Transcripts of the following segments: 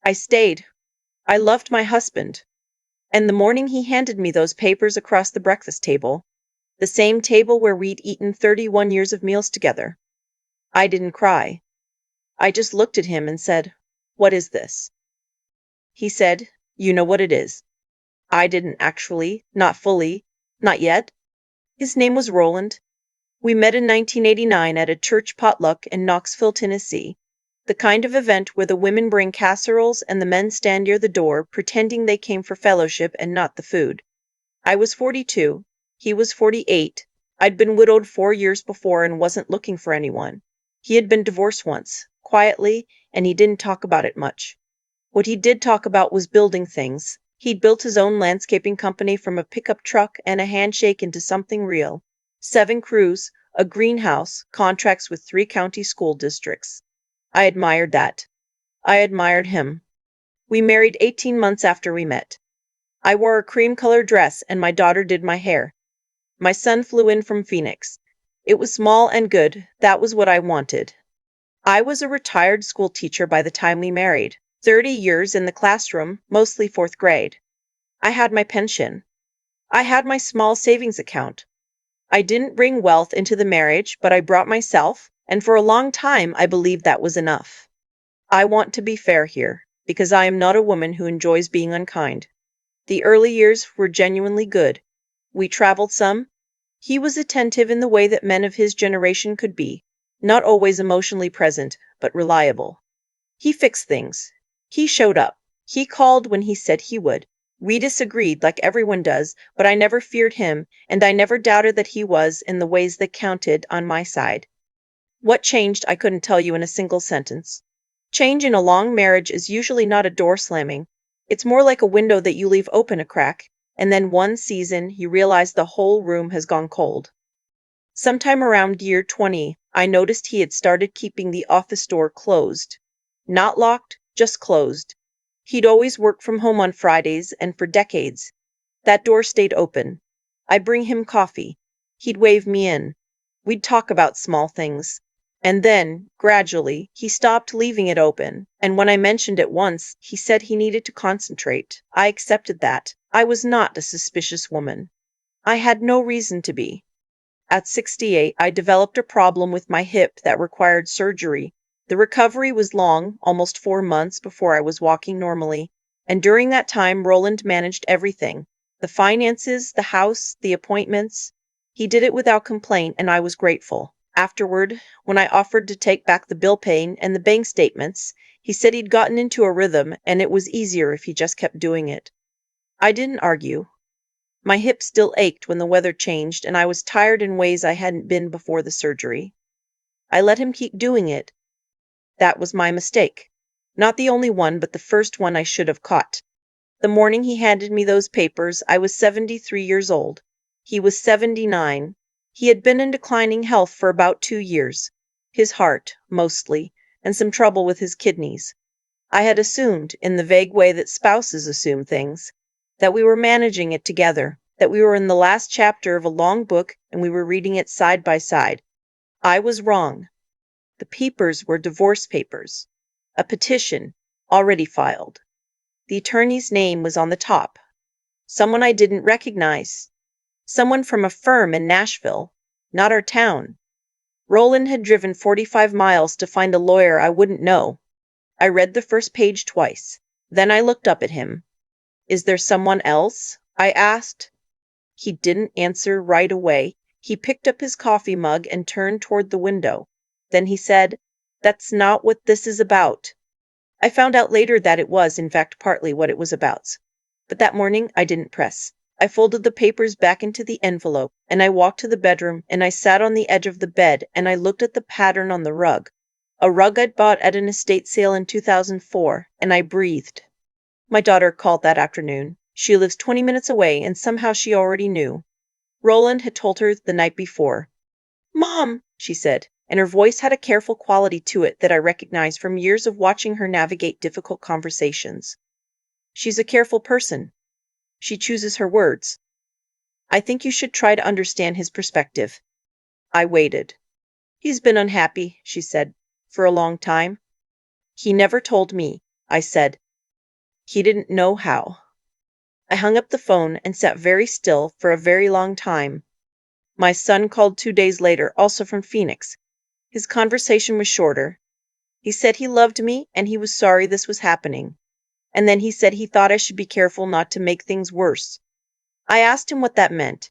I stayed. I loved my husband. And the morning he handed me those papers across the breakfast table, the same table where we'd eaten 31 years of meals together, I didn't cry. I just looked at him and said, "What is this?" He said, "You know what it is." I didn't actually, not fully, not yet. His name was Roland. We met in 1989 at a church potluck in Knoxville, Tennessee. The kind of event where the women bring casseroles and the men stand near the door pretending they came for fellowship and not the food. I was 42. He was 48. I'd been widowed 4 years before and wasn't looking for anyone. He had been divorced once, quietly, and he didn't talk about it much. What he did talk about was building things. He'd built his own landscaping company from a pickup truck and a handshake into something real. 7 crews, a greenhouse, contracts with 3 county school districts. I admired that. I admired him. We married 18 months after we met. I wore a cream-colored dress and my daughter did my hair. My son flew in from Phoenix. It was small and good. That was what I wanted. I was a retired school teacher by the time we married. 30 years in the classroom, mostly 4th grade. I had my pension. I had my small savings account. I didn't bring wealth into the marriage, but I brought myself, and for a long time I believed that was enough. I want to be fair here, because I am not a woman who enjoys being unkind. The early years were genuinely good. We traveled some. He was attentive in the way that men of his generation could be, not always emotionally present, but reliable. He fixed things. He showed up. He called when he said he would. We disagreed like everyone does, but I never feared him, and I never doubted that he was, in the ways that counted, on my side. What changed, I couldn't tell you in a single sentence. Change in a long marriage is usually not a door slamming. It's more like a window that you leave open a crack, and then one season you realize the whole room has gone cold. Sometime around year 20, I noticed he had started keeping the office door closed. Not locked, just closed. He'd always worked from home on Fridays, and for decades, that door stayed open. I'd bring him coffee. He'd wave me in. We'd talk about small things. And then, gradually, he stopped leaving it open, and when I mentioned it once, he said he needed to concentrate. I accepted that. I was not a suspicious woman. I had no reason to be. At 68, I developed a problem with my hip that required surgery. The recovery was long, almost 4 months before I was walking normally, and during that time Roland managed everything. The finances, the house, the appointments. He did it without complaint, and I was grateful. Afterward, when I offered to take back the bill paying and the bank statements, he said he'd gotten into a rhythm and it was easier if he just kept doing it. I didn't argue. My hip still ached when the weather changed, and I was tired in ways I hadn't been before the surgery. I let him keep doing it. That was my mistake. Not the only one, but the first one I should have caught. The morning he handed me those papers, I was 73 years old. He was 79. He had been in declining health for about 2 years. His heart, mostly, and some trouble with his kidneys. I had assumed, in the vague way that spouses assume things, that we were managing it together, that we were in the last chapter of a long book and we were reading it side by side. I was wrong. The papers were divorce papers. A petition, already filed. The attorney's name was on the top. Someone I didn't recognize. Someone from a firm in Nashville, not our town. Roland had driven 45 miles to find a lawyer I wouldn't know. I read the first page twice. Then I looked up at him. "Is there someone else?" I asked. He didn't answer right away. He picked up his coffee mug and turned toward the window. Then he said, "That's not what this is about." I found out later that it was, in fact, partly what it was about. But that morning I didn't press. I folded the papers back into the envelope, and I walked to the bedroom, and I sat on the edge of the bed, and I looked at the pattern on the rug. A rug I'd bought at an estate sale in 2004, and I breathed. My daughter called that afternoon. She lives 20 minutes away, and somehow she already knew. Roland had told her the night before. "Mom," she said, and her voice had a careful quality to it that I recognized from years of watching her navigate difficult conversations. She's a careful person. She chooses her words. I think you should try to understand his perspective. I waited. "He's been unhappy," she said, "for a long time." "He never told me," I said. He didn't know how. I hung up the phone and sat very still for a very long time. My son called 2 days later, also from Phoenix. His conversation was shorter. He said he loved me and he was sorry this was happening. And then he said he thought I should be careful not to make things worse. I asked him what that meant.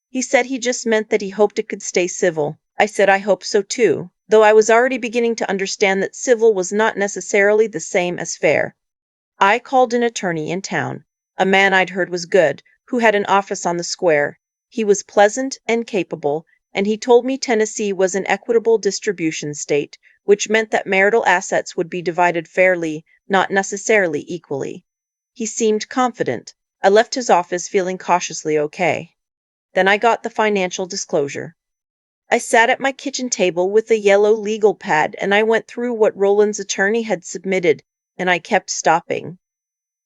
He said he just meant that he hoped it could stay civil. I said I hope so too, though I was already beginning to understand that civil was not necessarily the same as fair. I called an attorney in town, a man I'd heard was good, who had an office on the square. He was pleasant and capable, and he told me Tennessee was an equitable distribution state, which meant that marital assets would be divided fairly, not necessarily equally. He seemed confident. I left his office feeling cautiously okay. Then I got the financial disclosure. I sat at my kitchen table with a yellow legal pad and I went through what Roland's attorney had submitted, and I kept stopping.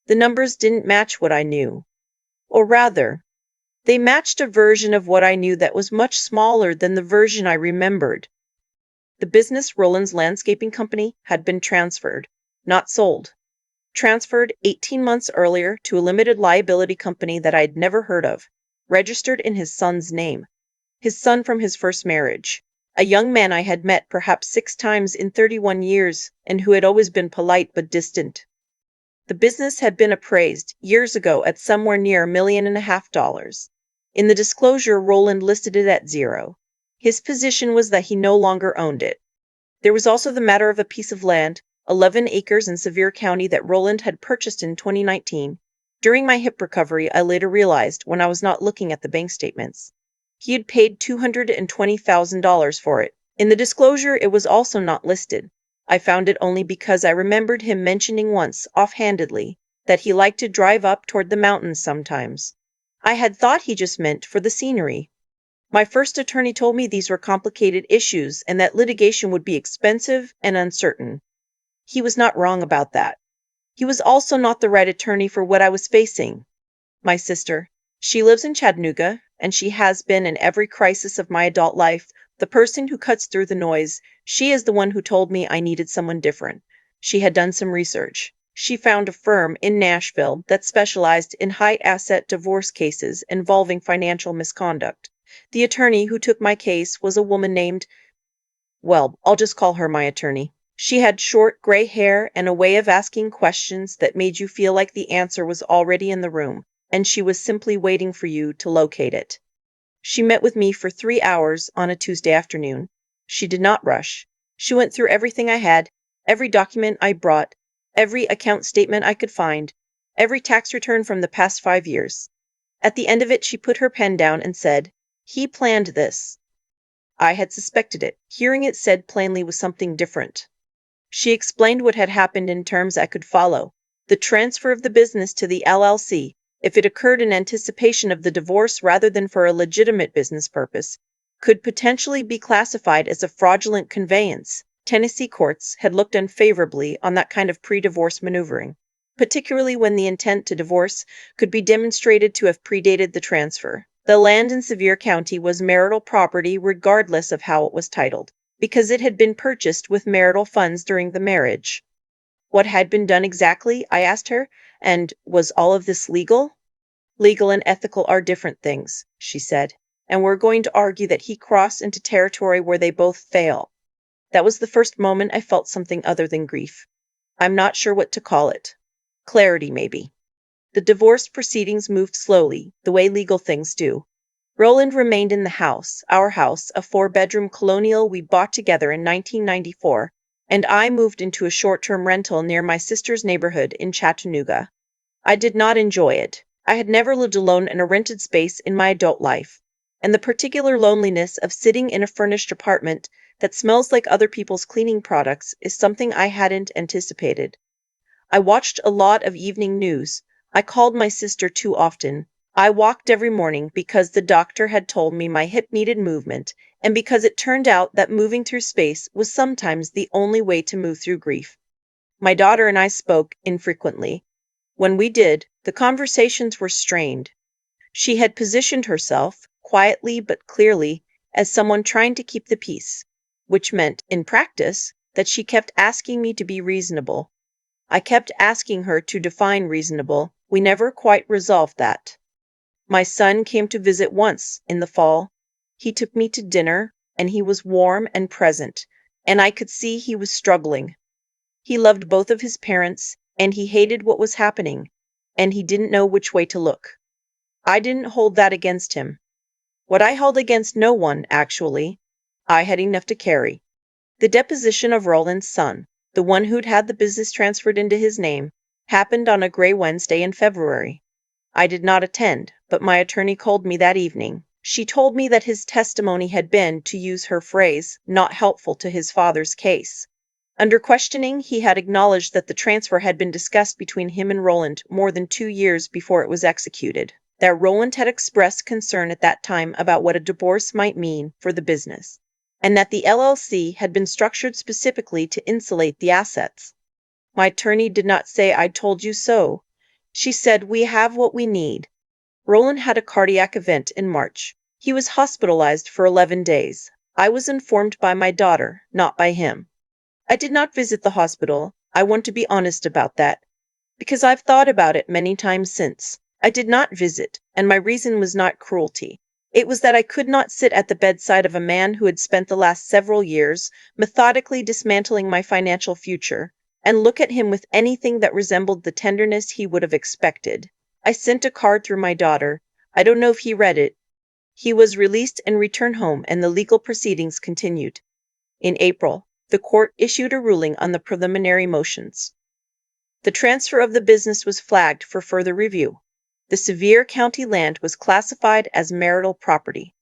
The numbers didn't match what I knew. Or rather, they matched a version of what I knew that was much smaller than the version I remembered. The business, Roland's Landscaping Company, had been transferred, not sold. Transferred 18 months earlier to a limited liability company that I'd never heard of, registered in his son's name. His son from his first marriage. A young man I had met perhaps 6 times in 31 years and who had always been polite but distant. The business had been appraised years ago at somewhere near $1.5 million. In the disclosure, Roland listed it at 0. His position was that he no longer owned it. There was also the matter of a piece of land, 11 acres in Sevier County, that Roland had purchased in 2019. During my hip recovery, I later realized, when I was not looking at the bank statements, he had paid $220,000 for it. In the disclosure, it was also not listed. I found it only because I remembered him mentioning once, offhandedly, that he liked to drive up toward the mountains sometimes. I had thought he just meant for the scenery. My first attorney told me these were complicated issues and that litigation would be expensive and uncertain. He was not wrong about that. He was also not the right attorney for what I was facing. My sister. She lives in Chattanooga, and she has been in every crisis of my adult life, the person who cuts through the noise. She is the one who told me I needed someone different. She had done some research. She found a firm in Nashville that specialized in high-asset divorce cases involving financial misconduct. The attorney who took my case was a woman named, well, I'll just call her my attorney. She had short gray hair and a way of asking questions that made you feel like the answer was already in the room, and she was simply waiting for you to locate it. She met with me for 3 hours on a Tuesday afternoon. She did not rush. She went through everything I had, every document I brought, every account statement I could find, every tax return from the past 5 years. At the end of it, she put her pen down and said, "He planned this." I had suspected it. Hearing it said plainly was something different. She explained what had happened in terms I could follow. The transfer of the business to the LLC, if it occurred in anticipation of the divorce rather than for a legitimate business purpose, could potentially be classified as a fraudulent conveyance. Tennessee courts had looked unfavorably on that kind of pre-divorce maneuvering, particularly when the intent to divorce could be demonstrated to have predated the transfer. The land in Sevier County was marital property regardless of how it was titled, because it had been purchased with marital funds during the marriage. What had been done exactly, I asked her, and was all of this legal? Legal and ethical are different things, she said, and we're going to argue that he crossed into territory where they both fail. That was the first moment I felt something other than grief. I'm not sure what to call it. Clarity, maybe. The divorce proceedings moved slowly, the way legal things do. Roland remained in the house, our house, a 4-bedroom colonial we bought together in 1994, and I moved into a short-term rental near my sister's neighborhood in Chattanooga. I did not enjoy it. I had never lived alone in a rented space in my adult life, and the particular loneliness of sitting in a furnished apartment that smells like other people's cleaning products is something I hadn't anticipated. I watched a lot of evening news. I called my sister too often. I walked every morning because the doctor had told me my hip needed movement, and because it turned out that moving through space was sometimes the only way to move through grief. My daughter and I spoke infrequently. When we did, the conversations were strained. She had positioned herself, quietly but clearly, as someone trying to keep the peace, which meant, in practice, that she kept asking me to be reasonable. I kept asking her to define reasonable. We never quite resolved that. My son came to visit once in the fall. He took me to dinner, and he was warm and present, and I could see he was struggling. He loved both of his parents, and he hated what was happening, and he didn't know which way to look. I didn't hold that against him. What I held against no one, actually. I had enough to carry. The deposition of Roland's son, the one who'd had the business transferred into his name, happened on a gray Wednesday in February. I did not attend, but my attorney called me that evening. She told me that his testimony had been, to use her phrase, not helpful to his father's case. Under questioning, he had acknowledged that the transfer had been discussed between him and Roland more than 2 years before it was executed, that Roland had expressed concern at that time about what a divorce might mean for the business, and that the LLC had been structured specifically to insulate the assets. My attorney did not say "I told you so." She said "we have what we need." Roland had a cardiac event in March. He was hospitalized for 11 days. I was informed by my daughter, not by him. I did not visit the hospital. I want to be honest about that, because I've thought about it many times since. I did not visit, and my reason was not cruelty. It was that I could not sit at the bedside of a man who had spent the last several years methodically dismantling my financial future, and look at him with anything that resembled the tenderness he would have expected. I sent a card through my daughter. I don't know if he read it. He was released and returned home, and the legal proceedings continued. In April, the court issued a ruling on the preliminary motions. The transfer of the business was flagged for further review. The Sevier County land was classified as marital property.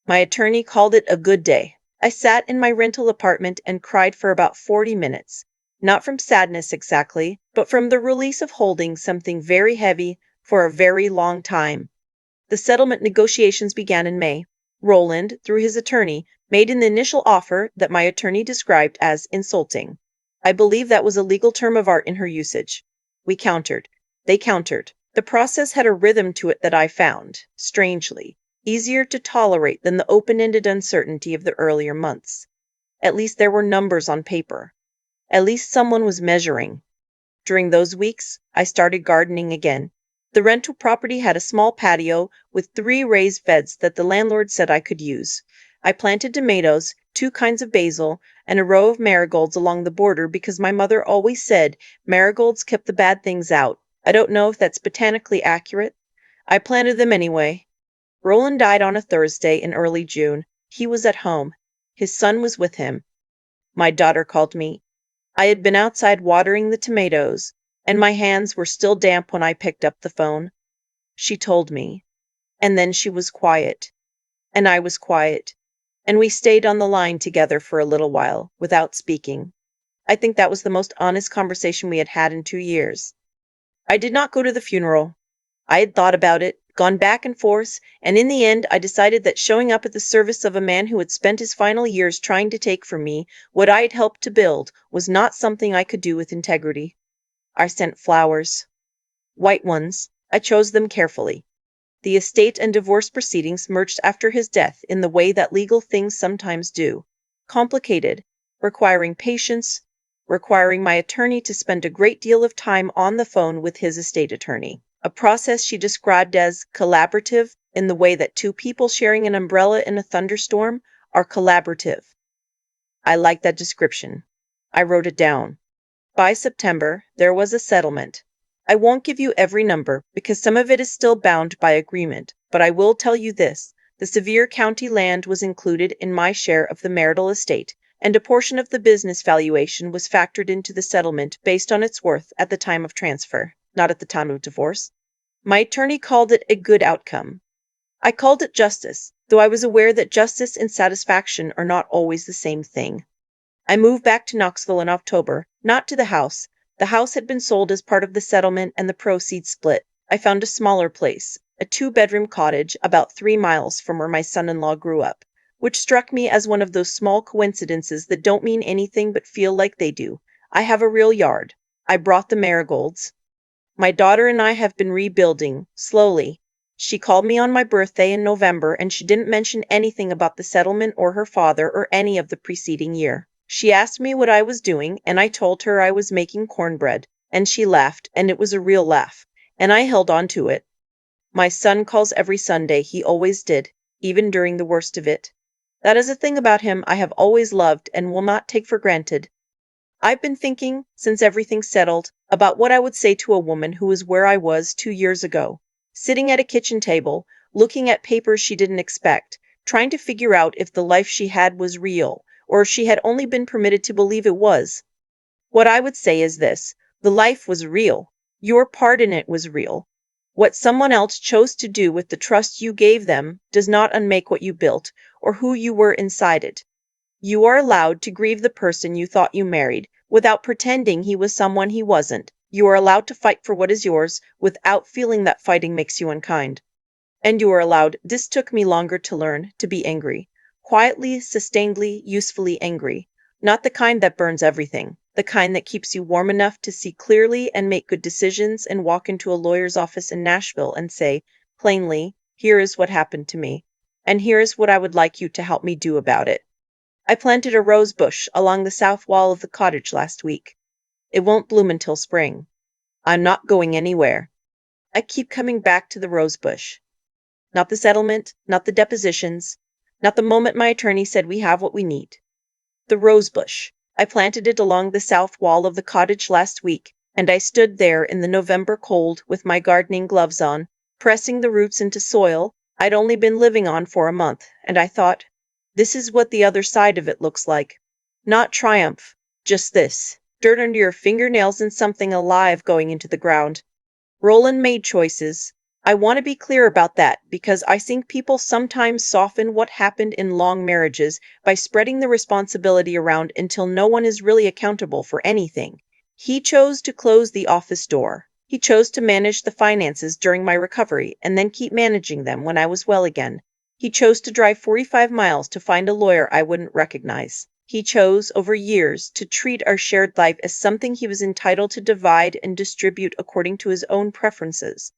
My attorney called it a good day. I sat in my rental apartment and cried for about 40 minutes, not from sadness exactly, but from the release of holding something very heavy for a very long time. The settlement negotiations began in May. Roland, through his attorney, made an initial offer that my attorney described as insulting. I believe that was a legal term of art in her usage. We countered. They countered. The process had a rhythm to it that I found, strangely, easier to tolerate than the open-ended uncertainty of the earlier months. At least there were numbers on paper. At least someone was measuring. During those weeks, I started gardening again. The rental property had a small patio with 3 raised beds that the landlord said I could use. I planted tomatoes, 2 kinds of basil, and a row of marigolds along the border because my mother always said marigolds kept the bad things out. I don't know if that's botanically accurate. I planted them anyway. Roland died on a Thursday in early June. He was at home. His son was with him. My daughter called me. I had been outside watering the tomatoes, and my hands were still damp when I picked up the phone. She told me. And then she was quiet. And I was quiet. And we stayed on the line together for a little while, without speaking. I think that was the most honest conversation we had had in 2 years. I did not go to the funeral. I had thought about it, gone back and forth, and in the end I decided that showing up at the service of a man who had spent his final years trying to take from me what I had helped to build was not something I could do with integrity. I sent flowers. White ones. I chose them carefully. The estate and divorce proceedings merged after his death in the way that legal things sometimes do. Complicated, requiring patience, requiring my attorney to spend a great deal of time on the phone with his estate attorney. A process she described as collaborative in the way that 2 people sharing an umbrella in a thunderstorm are collaborative. I liked that description. I wrote it down. By September, there was a settlement. I won't give you every number because some of it is still bound by agreement, but I will tell you this. The Sevier County land was included in my share of the marital estate, and a portion of the business valuation was factored into the settlement based on its worth at the time of transfer, not at the time of divorce. My attorney called it a good outcome. I called it justice, though I was aware that justice and satisfaction are not always the same thing. I moved back to Knoxville in October, not to the house. The house had been sold as part of the settlement and the proceeds split. I found a smaller place, a 2-bedroom cottage about 3 miles from where my son-in-law grew up, which struck me as one of those small coincidences that don't mean anything but feel like they do. I have a real yard. I brought the marigolds. My daughter and I have been rebuilding, slowly. She called me on my birthday in November, and she didn't mention anything about the settlement or her father or any of the preceding year. She asked me what I was doing, and I told her I was making cornbread. And she laughed, and it was a real laugh, and I held on to it. My son calls every Sunday, he always did, even during the worst of it. That is a thing about him I have always loved and will not take for granted. I've been thinking, since everything's settled, about what I would say to a woman who was where I was 2 years ago, sitting at a kitchen table, looking at papers she didn't expect, trying to figure out if the life she had was real, or if she had only been permitted to believe it was. What I would say is this: the life was real. Your part in it was real. What someone else chose to do with the trust you gave them does not unmake what you built, or who you were inside it. You are allowed to grieve the person you thought you married, without pretending he was someone he wasn't. You are allowed to fight for what is yours, without feeling that fighting makes you unkind. And you are allowed, this took me longer to learn, to be angry. Quietly, sustainedly, usefully angry. Not the kind that burns everything. The kind that keeps you warm enough to see clearly and make good decisions and walk into a lawyer's office in Nashville and say, plainly, here is what happened to me. And here is what I would like you to help me do about it. I planted a rose bush along the south wall of the cottage last week. It won't bloom until spring. I'm not going anywhere. I keep coming back to the rose bush. Not the settlement, not the depositions, not the moment my attorney said we have what we need. The rose bush. I planted it along the south wall of the cottage last week, and I stood there in the November cold with my gardening gloves on, pressing the roots into soil I'd only been living on for a month, and I thought, this is what the other side of it looks like. Not triumph, just this: dirt under your fingernails and something alive going into the ground. Roland made choices. I want to be clear about that because I think people sometimes soften what happened in long marriages by spreading the responsibility around until no one is really accountable for anything. He chose to close the office door. He chose to manage the finances during my recovery and then keep managing them when I was well again. He chose to drive 45 miles to find a lawyer I wouldn't recognize. He chose, over years, to treat our shared life as something he was entitled to divide and distribute according to his own preferences.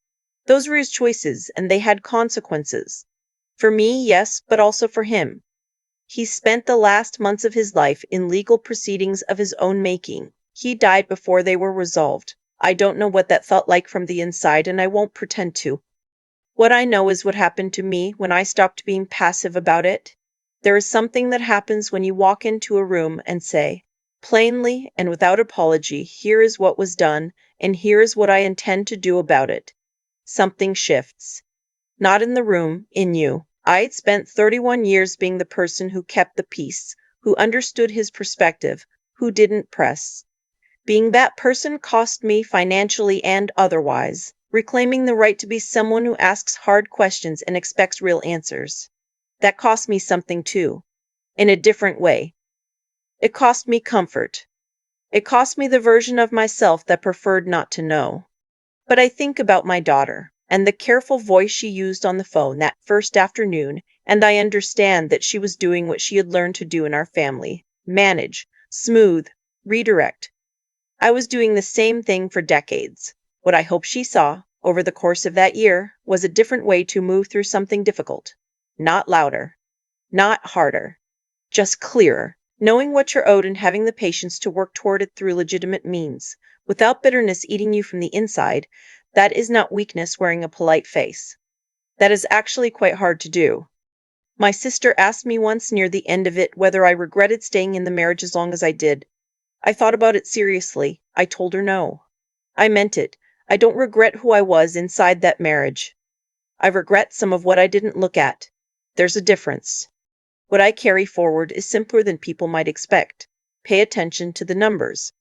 Those were his choices, and they had consequences. For me, yes, but also for him. He spent the last months of his life in legal proceedings of his own making. He died before they were resolved. I don't know what that felt like from the inside, and I won't pretend to. What I know is what happened to me when I stopped being passive about it. There is something that happens when you walk into a room and say, plainly and without apology, here is what was done, and here is what I intend to do about it. Something shifts. Not in the room, in you. I had spent 31 years being the person who kept the peace, who understood his perspective, who didn't press. Being that person cost me financially and otherwise. Reclaiming the right to be someone who asks hard questions and expects real answers. That cost me something too, in a different way. It cost me comfort. It cost me the version of myself that preferred not to know. But I think about my daughter, and the careful voice she used on the phone that first afternoon, and I understand that she was doing what she had learned to do in our family: manage, smooth, redirect. I was doing the same thing for decades. What I hope she saw, over the course of that year, was a different way to move through something difficult. Not louder. Not harder. Just clearer. Knowing what you're owed and having the patience to work toward it through legitimate means. Without bitterness eating you from the inside. That is not weakness wearing a polite face. That is actually quite hard to do. My sister asked me once near the end of it whether I regretted staying in the marriage as long as I did. I thought about it seriously. I told her no. I meant it. I don't regret who I was inside that marriage. I regret some of what I didn't look at. There's a difference. What I carry forward is simpler than people might expect. Pay attention to the numbers.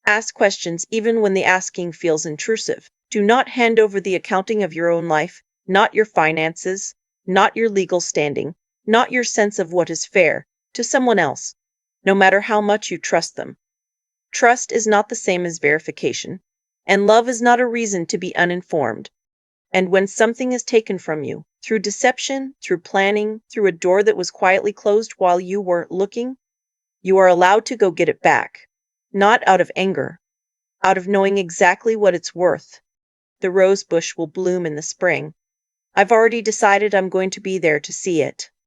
Ask questions even when the asking feels intrusive. Do not hand over the accounting of your own life, not your finances, not your legal standing, not your sense of what is fair, to someone else, no matter how much you trust them. Trust is not the same as verification, and love is not a reason to be uninformed. And when something is taken from you, through deception, through planning, through a door that was quietly closed while you were looking, you are allowed to go get it back. Not out of anger, out of knowing exactly what it's worth. The rose bush will bloom in the spring. I've already decided I'm going to be there to see it.